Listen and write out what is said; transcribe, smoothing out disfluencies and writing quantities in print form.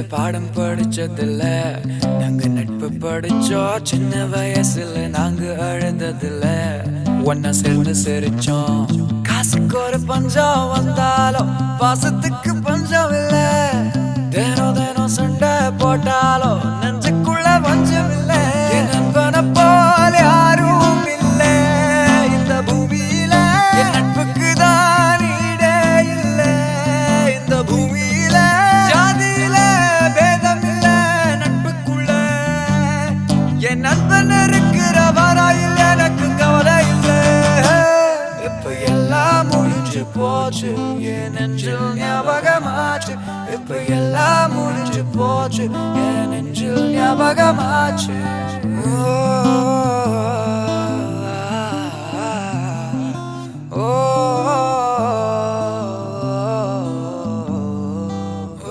பாடம் படிச்சதில்ல நாங்க நட்பு படிச்சோம் சின்ன வயசுல நாங்க அழுததில்ல ஒன்னா சேர்ந்து சிரிச்சோம் காசுக்கு ஒரு பஞ்சம் வந்தாலும் பாசத்துக்கு பஞ்சம் இல்ல தினம் தினம் சண்டை போட்டாலும் நெஞ்சுக்குள்ள பஞ்சம் இல்ல என் நண்பனை போல யாரும் இல்ல இந்த பூமியில என் நட்புக்கு தான் ஈடே இல்ல இந்த பூமியில ஜாதியில பேதம் இல்ல நட்புக்குள்ள என் நண்பன் இருக்கிற வராயில் எனக்கு கவலை இல்ல இப்ப எல்லாம் முடிஞ்சு போச்சு என் நெஞ்சில் ஞாபகமாச்சு இப்ப எல்லாம் முடிஞ்சு போச்சு என் நெஞ்சில் ஞாபகமாச்சு